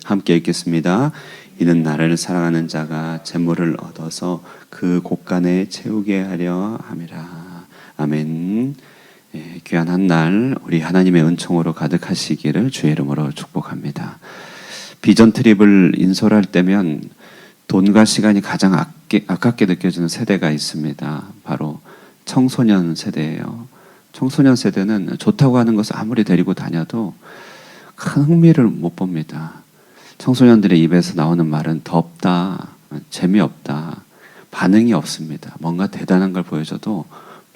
함께 읽겠습니다. 이는 나를 사랑하는 자가 재물을 얻어서 그 곳간에 채우게 하려 함이라. 아멘. 귀한 한 날 우리 하나님의 은총으로 가득하시기를 주의 이름으로 축복합니다. 비전 트립을 인솔할 때면 돈과 시간이 가장 아깝게 느껴지는 세대가 있습니다. 바로 청소년 세대예요. 청소년 세대는 좋다고 하는 것을 아무리 데리고 다녀도 큰 흥미를 못 봅니다. 청소년들의 입에서 나오는 말은 덥다, 재미없다, 반응이 없습니다. 뭔가 대단한 걸 보여줘도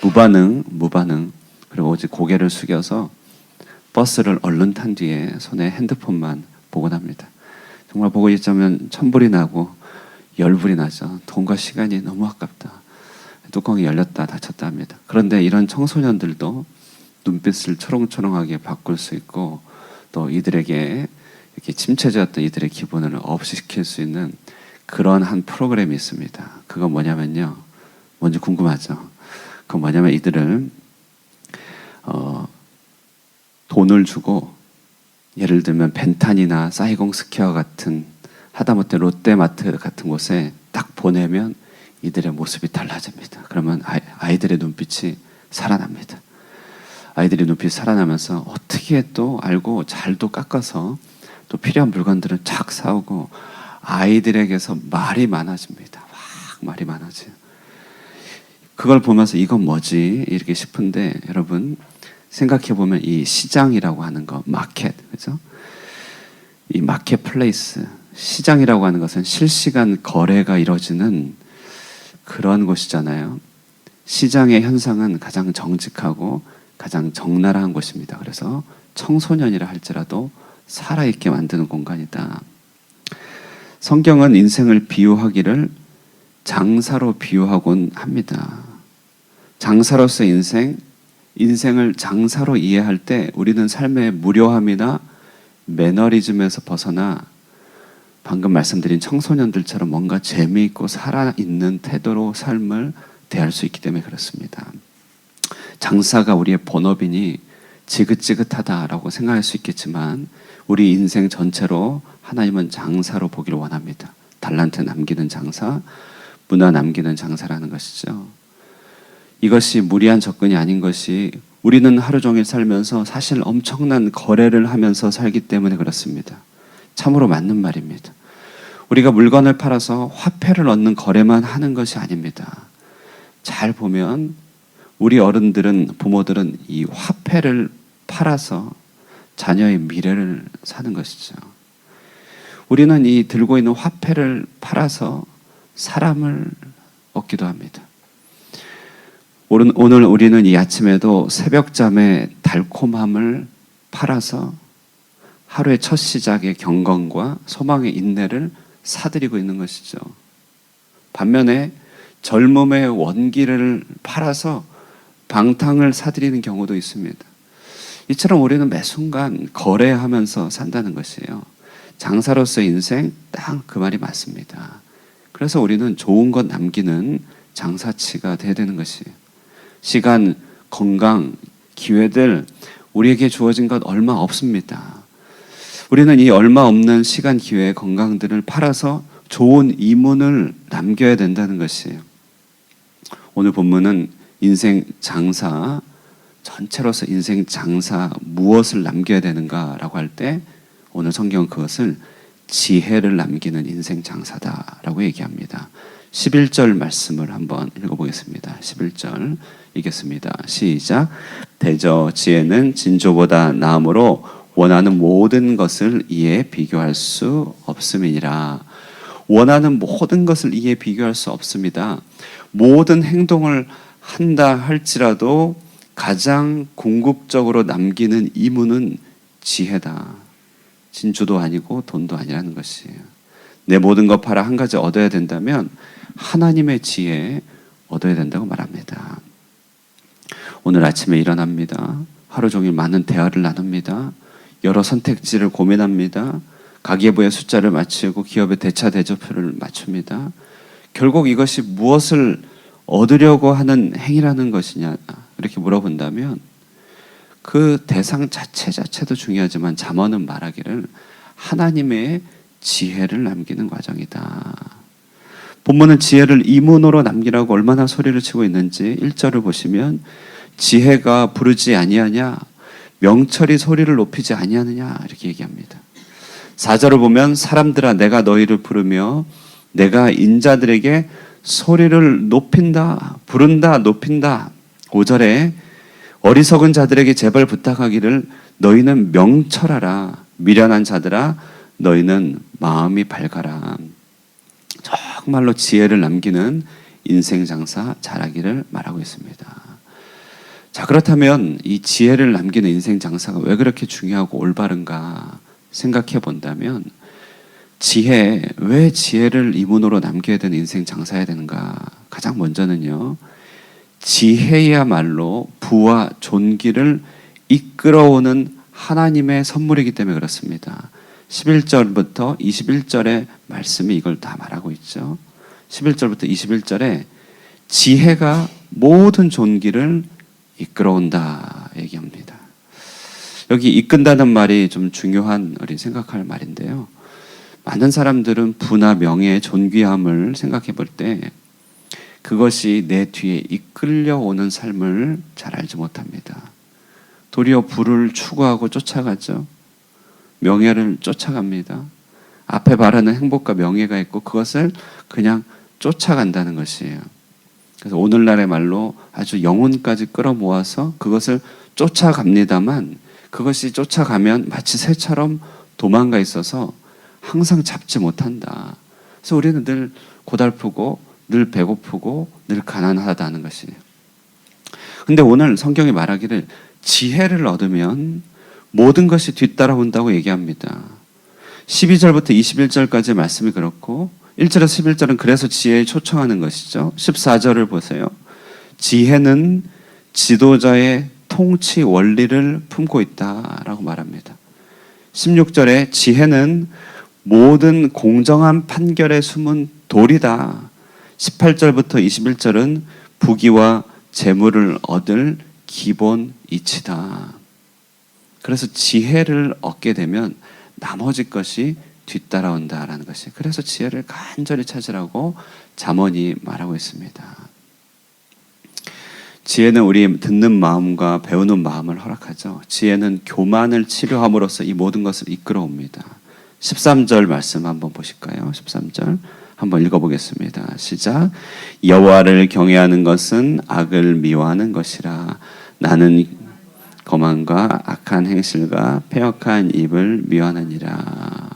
무반응, 그리고 오직 고개를 숙여서 버스를 얼른 탄 뒤에 손에 핸드폰만 보곤 합니다. 정말 보고 있자면 천불이 나고 열불이 나죠. 돈과 시간이 너무 아깝다. 뚜껑이 열렸다 닫혔다 합니다. 그런데 이런 청소년들도 눈빛을 초롱초롱하게 바꿀 수 있고 또 이들에게 이렇게 침체되었던 이들의 기분을 업시킬 수 있는 그런 한 프로그램이 있습니다. 그건 뭐냐면요. 뭔지 궁금하죠? 그건 뭐냐면 이들을 돈을 주고 예를 들면 벤탄이나 사이공 스퀘어 같은 하다못해 롯데마트 같은 곳에 딱 보내면 이들의 모습이 달라집니다. 그러면 아이들의 눈빛이 살아납니다. 아이들의 눈빛이 살아나면서 어떻게 또 알고 잘도 깎아서 또 필요한 물건들은 착 사오고 아이들에게서 말이 많아집니다. 막 말이 많아져요. 그걸 보면서 이건 뭐지? 이렇게 싶은데 여러분 생각해보면 이 시장이라고 하는 거, 마켓, 그죠? 이 마켓플레이스, 시장이라고 하는 것은 실시간 거래가 이루어지는 그런 곳이잖아요. 시장의 현상은 가장 정직하고 가장 적나라한 곳입니다. 그래서 청소년이라 할지라도 살아있게 만드는 공간이다. 성경은 인생을 비유하기를 장사로 비유하곤 합니다. 장사로서 인생을 장사로 이해할 때 우리는 삶의 무료함이나 매너리즘에서 벗어나 방금 말씀드린 청소년들처럼 뭔가 재미있고 살아있는 태도로 삶을 대할 수 있기 때문에 그렇습니다. 장사가 우리의 본업이니 지긋지긋하다라고 생각할 수 있겠지만 우리 인생 전체로 하나님은 장사로 보기를 원합니다. 달란트 남기는 장사, 문화 남기는 장사라는 것이죠. 이것이 무리한 접근이 아닌 것이 우리는 하루 종일 살면서 사실 엄청난 거래를 하면서 살기 때문에 그렇습니다. 참으로 맞는 말입니다. 우리가 물건을 팔아서 화폐를 얻는 거래만 하는 것이 아닙니다. 잘 보면 우리 어른들은, 부모들은 이 화폐를 팔아서 자녀의 미래를 사는 것이죠. 우리는 이 들고 있는 화폐를 팔아서 사람을 얻기도 합니다. 오늘 우리는 이 아침에도 새벽잠의 달콤함을 팔아서 하루의 첫 시작의 경건과 소망의 인내를 사들이고 있는 것이죠. 반면에 젊음의 원기를 팔아서 방탕을 사들이는 경우도 있습니다. 이처럼 우리는 매 순간 거래하면서 산다는 것이에요. 장사로서 인생 딱 그 말이 맞습니다. 그래서 우리는 좋은 것 남기는 장사치가 돼야 되는 것이에요. 시간, 건강, 기회들 우리에게 주어진 것 얼마 없습니다. 우리는 이 얼마 없는 시간, 기회, 건강들을 팔아서 좋은 이문을 남겨야 된다는 것이에요. 오늘 본문은 인생 장사, 전체로서 인생 장사 무엇을 남겨야 되는가라고 할 때 오늘 성경은 그것을 지혜를 남기는 인생 장사다라고 얘기합니다. 11절 말씀을 한번 읽어보겠습니다. 11절 읽겠습니다. 시작. 대저 지혜는 진조보다 나음으로 원하는 모든 것을 이에 비교할 수 없음이니라. 원하는 모든 것을 이에 비교할 수 없습니다. 모든 행동을 한다 할지라도 가장 궁극적으로 남기는 이문은 지혜다. 진주도 아니고 돈도 아니라는 것이에요. 내 모든 것 팔아 한 가지 얻어야 된다면 하나님의 지혜 얻어야 된다고 말합니다. 오늘 아침에 일어납니다. 하루 종일 많은 대화를 나눕니다. 여러 선택지를 고민합니다. 가계부의 숫자를 맞추고 기업의 대차 대조표를 맞춥니다. 결국 이것이 무엇을 얻으려고 하는 행위라는 것이냐 이렇게 물어본다면 그 대상 자체도 중요하지만 잠언은 말하기를 하나님의 지혜를 남기는 과정이다. 본문은 지혜를 이문으로 남기라고 얼마나 소리를 치고 있는지 1절을 보시면 지혜가 부르지 아니하냐, 명철이 소리를 높이지 아니하느냐 이렇게 얘기합니다. 4절을 보면 사람들아 내가 너희를 부르며 내가 인자들에게 소리를 높인다, 부른다, 높인다. 5절에 어리석은 자들에게 제발 부탁하기를 너희는 명철하라, 미련한 자들아 너희는 마음이 밝아라. 정말로 지혜를 남기는 인생 장사 잘하기를 말하고 있습니다. 자, 그렇다면 이 지혜를 남기는 인생 장사가 왜 그렇게 중요하고 올바른가 생각해 본다면, 왜 지혜를 이문으로 남겨야 되는 인생 장사해야 되는가? 가장 먼저는요, 지혜야말로 부와 존귀를 이끌어오는 하나님의 선물이기 때문에 그렇습니다. 11절부터 21절의 말씀이 이걸 다 말하고 있죠. 11절부터 21절에 지혜가 모든 존귀를 이끌어온다 얘기합니다. 여기 이끈다는 말이 좀 중요한 우리 생각할 말인데요. 많은 사람들은 부나 명예, 존귀함을 생각해 볼 때 그것이 내 뒤에 이끌려오는 삶을 잘 알지 못합니다. 도리어 부를 추구하고 쫓아가죠. 명예를 쫓아갑니다. 앞에 바라는 행복과 명예가 있고 그것을 그냥 쫓아간다는 것이에요. 그래서 오늘날의 말로 아주 영혼까지 끌어모아서 그것을 쫓아갑니다만, 그것이 쫓아가면 마치 새처럼 도망가 있어서 항상 잡지 못한다. 그래서 우리는 늘 고달프고 늘 배고프고 늘 가난하다는 것이에요. 근데 오늘 성경이 말하기를 지혜를 얻으면 모든 것이 뒤따라온다고 얘기합니다. 12절부터 21절까지 말씀이 그렇고 1절에서 11절은 그래서 지혜에 초청하는 것이죠. 14절을 보세요. 지혜는 지도자의 통치 원리를 품고 있다라고 말합니다. 16절에 지혜는 모든 공정한 판결에 숨은 돌이다. 18절부터 21절은 부귀와 재물을 얻을 기본 이치다. 그래서 지혜를 얻게 되면 나머지 것이 뒤따라온다라는 것이, 그래서 지혜를 간절히 찾으라고 잠언이 말하고 있습니다. 지혜는 우리 듣는 마음과 배우는 마음을 허락하죠. 지혜는 교만을 치료함으로써 이 모든 것을 이끌어옵니다. 13절 말씀 한번 보실까요? 13절 한번 읽어보겠습니다. 시작. 여호와를 경외하는 것은 악을 미워하는 것이라. 나는 거만과 악한 행실과 패역한 입을 미워하느니라.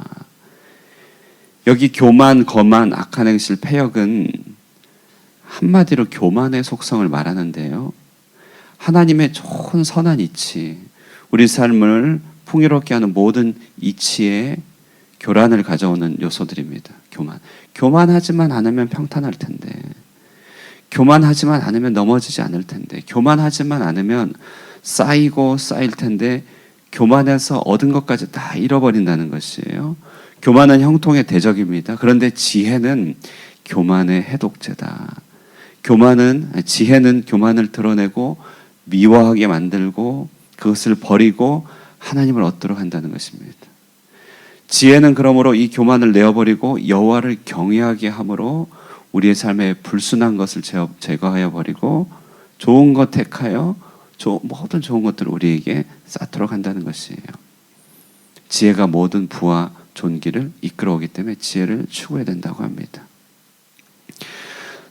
여기 교만, 거만, 악한 행실, 패역은 한마디로 교만의 속성을 말하는데요. 하나님의 좋은 선한 이치, 우리 삶을 풍요롭게 하는 모든 이치에 교란을 가져오는 요소들입니다. 교만하지만 않으면 평탄할 텐데, 교만하지만 않으면 넘어지지 않을 텐데, 교만하지만 않으면 쌓이고 쌓일 텐데, 교만해서 얻은 것까지 다 잃어버린다는 것이에요. 교만은 형통의 대적입니다. 그런데 지혜는 교만의 해독제다. 지혜는 교만을 드러내고 미워하게 만들고 그것을 버리고 하나님을 얻도록 한다는 것입니다. 지혜는 그러므로 이 교만을 내어버리고 여호와를 경외하게 함으로 우리의 삶에 불순한 것을 제거하여 버리고 좋은 것 택하여 모든 좋은 것들을 우리에게 쌓도록 한다는 것이에요. 지혜가 모든 부와 존귀를 이끌어오기 때문에 지혜를 추구해야 된다고 합니다.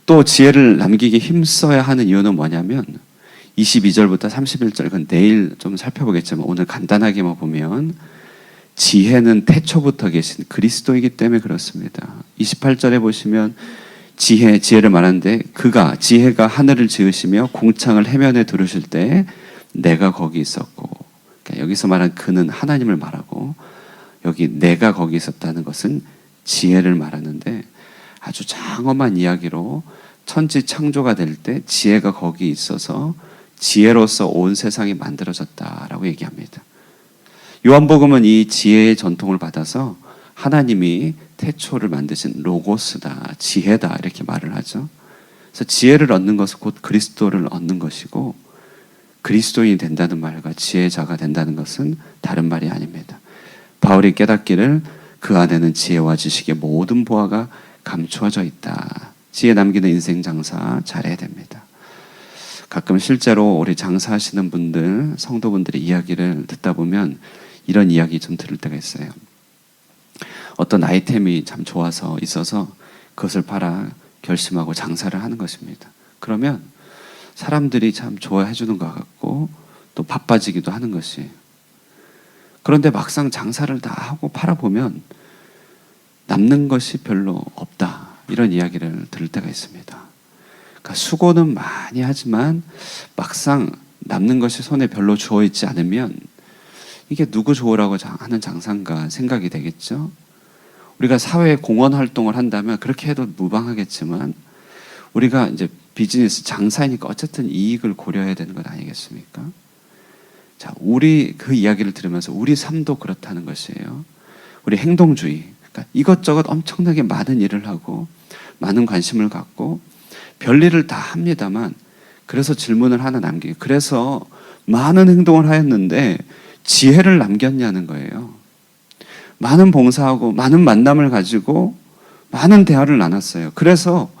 또 지혜를 남기기 힘써야 하는 이유는 뭐냐면 22절부터 31절, 그건 내일 좀 살펴보겠지만 오늘 간단하게만 보면 지혜는 태초부터 계신 그리스도이기 때문에 그렇습니다. 28절에 보시면 지혜를 말하는데 지혜가 하늘을 지으시며 궁창을 해면에 두르실 때 내가 거기 있었고, 그러니까 여기서 말한 그는 하나님을 말하고 여기 내가 거기 있었다는 것은 지혜를 말하는데, 아주 장엄한 이야기로 천지 창조가 될 때 지혜가 거기 있어서 지혜로서 온 세상이 만들어졌다라고 얘기합니다. 요한복음은 이 지혜의 전통을 받아서 하나님이 태초를 만드신 로고스다, 지혜다 이렇게 말을 하죠. 그래서 지혜를 얻는 것은 곧 그리스도를 얻는 것이고, 그리스도인이 된다는 말과 지혜자가 된다는 것은 다른 말이 아닙니다. 바울이 깨닫기를 그 안에는 지혜와 지식의 모든 보화가 감추어져 있다. 지혜 남기는 인생 장사 잘해야 됩니다. 가끔 실제로 우리 장사하시는 분들, 성도분들의 이야기를 듣다 보면 이런 이야기 좀 들을 때가 있어요. 어떤 아이템이 참 좋아서 있어서 그것을 팔아 결심하고 장사를 하는 것입니다. 그러면 사람들이 참 좋아해 주는 것 같고 또 바빠지기도 하는 것이에요. 그런데 막상 장사를 다 하고 팔아보면 남는 것이 별로 없다. 이런 이야기를 들을 때가 있습니다. 그러니까 수고는 많이 하지만 막상 남는 것이 손에 별로 주어있지 않으면 이게 누구 좋으라고 하는 장사인가 생각이 되겠죠. 우리가 사회 공헌 활동을 한다면 그렇게 해도 무방하겠지만 우리가 이제 비즈니스 장사이니까 어쨌든 이익을 고려해야 되는 것 아니겠습니까? 자, 우리 그 이야기를 들으면서 우리 삶도 그렇다는 것이에요. 우리 행동주의, 그러니까 이것저것 엄청나게 많은 일을 하고 많은 관심을 갖고 별일을 다 합니다만 그래서 질문을 하나 남기고 그래서 많은 행동을 하였는데 지혜를 남겼냐는 거예요. 많은 봉사하고 많은 만남을 가지고 많은 대화를 나눴어요. 그래서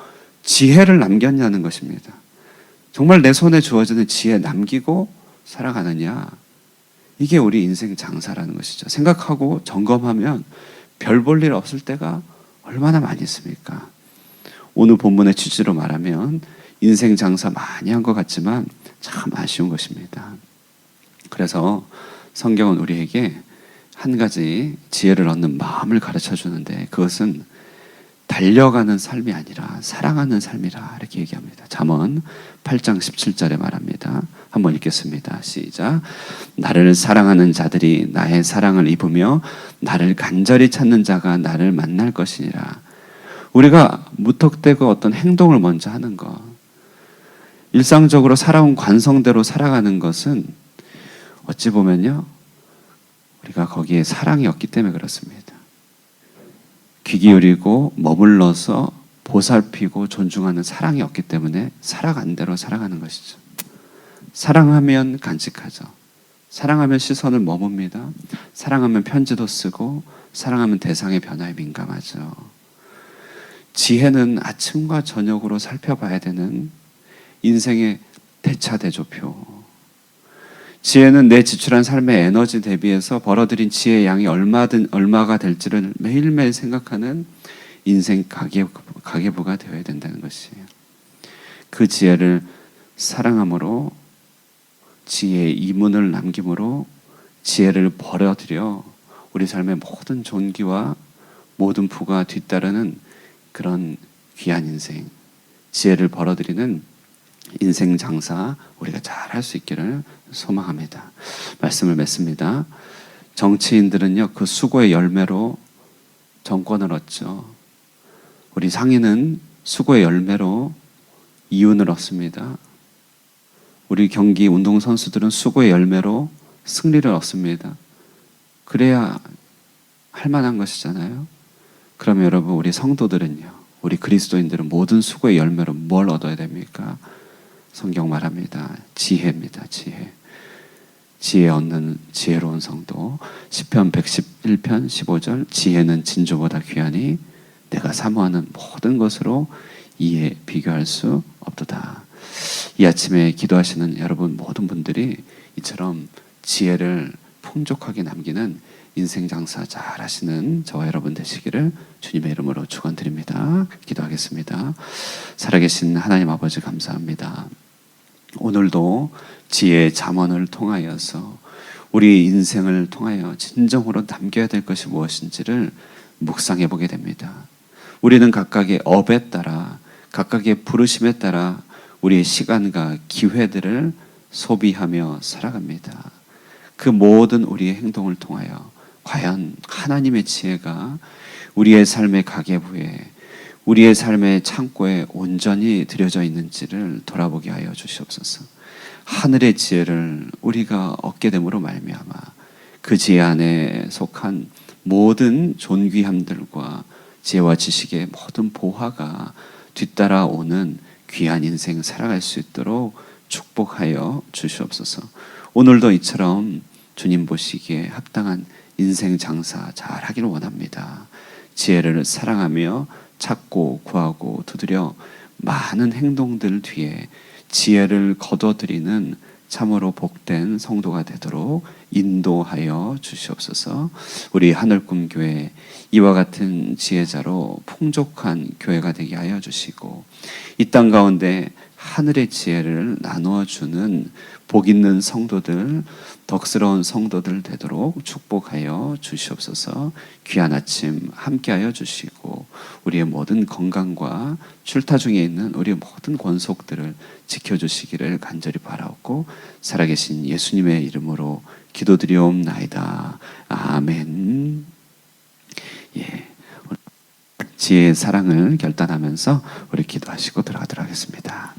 지혜를 남겼냐는 것입니다. 정말 내 손에 주어지는 지혜 남기고 살아가느냐, 이게 우리 인생 장사라는 것이죠. 생각하고 점검하면 별 볼 일 없을 때가 얼마나 많이 있습니까? 오늘 본문의 취지로 말하면 인생 장사 많이 한 것 같지만 참 아쉬운 것입니다. 그래서 성경은 우리에게 한 가지 지혜를 얻는 마음을 가르쳐 주는데 그것은 달려가는 삶이 아니라 사랑하는 삶이라 이렇게 얘기합니다. 잠언 8장 17절에 말합니다. 한번 읽겠습니다. 시작. 나를 사랑하는 자들이 나의 사랑을 입으며 나를 간절히 찾는 자가 나를 만날 것이니라. 우리가 무턱대고 어떤 행동을 먼저 하는 것, 일상적으로 살아온 관성대로 살아가는 것은 어찌 보면요, 우리가 거기에 사랑이 없기 때문에 그렇습니다. 귀 기울이고 머물러서 보살피고 존중하는 사랑이 없기 때문에 살아간 대로 살아가는 것이죠. 사랑하면 간직하죠. 사랑하면 시선을 머뭅니다. 사랑하면 편지도 쓰고 사랑하면 대상의 변화에 민감하죠. 지혜는 아침과 저녁으로 살펴봐야 되는 인생의 대차대조표. 지혜는 내 지출한 삶의 에너지 대비해서 벌어들인 지혜의 양이 얼마가 될지를 매일매일 생각하는 인생 가계부가 되어야 된다는 것이에요. 그 지혜를 사랑함으로, 지혜의 이문을 남김으로 지혜를 벌어들여 우리 삶의 모든 존귀와 모든 부가 뒤따르는 그런 귀한 인생, 지혜를 벌어들이는 인생 장사 우리가 잘 할 수 있기를 소망합니다. 말씀을 맺습니다. 정치인들은요, 그 수고의 열매로 정권을 얻죠. 우리 상인은 수고의 열매로 이윤을 얻습니다. 우리 경기 운동선수들은 수고의 열매로 승리를 얻습니다. 그래야 할 만한 것이잖아요. 그러면 여러분, 우리 성도들은요, 우리 그리스도인들은 모든 수고의 열매로 뭘 얻어야 됩니까? 성경 말합니다. 지혜입니다. 지혜 얻는 지혜로운 성도. 시편 111편 15절, 지혜는 진주보다 귀하니 내가 사모하는 모든 것으로 이에 비교할 수 없도다. 이 아침에 기도하시는 여러분 모든 분들이 이처럼 지혜를 풍족하게 남기는 인생 장사 잘 하시는 저와 여러분 되시기를 주님의 이름으로 축원드립니다. 기도하겠습니다. 살아계신 하나님 아버지 감사합니다. 오늘도 지혜의 잠언을 통하여서 우리 인생을 통하여 진정으로 남겨야 될 것이 무엇인지를 묵상해 보게 됩니다. 우리는 각각의 업에 따라, 각각의 부르심에 따라 우리의 시간과 기회들을 소비하며 살아갑니다. 그 모든 우리의 행동을 통하여 과연 하나님의 지혜가 우리의 삶의 가계부에, 우리의 삶의 창고에 온전히 들여져 있는지를 돌아보게 하여 주시옵소서. 하늘의 지혜를 우리가 얻게 됨으로 말미암아 그 지혜 안에 속한 모든 존귀함들과 지혜와 지식의 모든 보화가 뒤따라오는 귀한 인생 살아갈 수 있도록 축복하여 주시옵소서. 오늘도 이처럼 주님 보시기에 합당한 인생 장사 잘 하기를 원합니다. 지혜를 사랑하며 찾고 구하고 두드려 많은 행동들 뒤에 지혜를 거둬들이는 참으로 복된 성도가 되도록 인도하여 주시옵소서. 우리 하늘꿈교회 이와 같은 지혜자로 풍족한 교회가 되게 하여 주시고, 이 땅 가운데 하늘의 지혜를 나누어 주는 복 있는 성도들, 덕스러운 성도들 되도록 축복하여 주시옵소서. 귀한 아침 함께하여 주시고, 우리의 모든 건강과 출타 중에 있는 우리의 모든 권속들을 지켜주시기를 간절히 바라옵고, 살아계신 예수님의 이름으로 기도드리옵나이다. 아멘. 예, 지혜의 사랑을 결단하면서 우리 기도하시고 들어가도록 하겠습니다.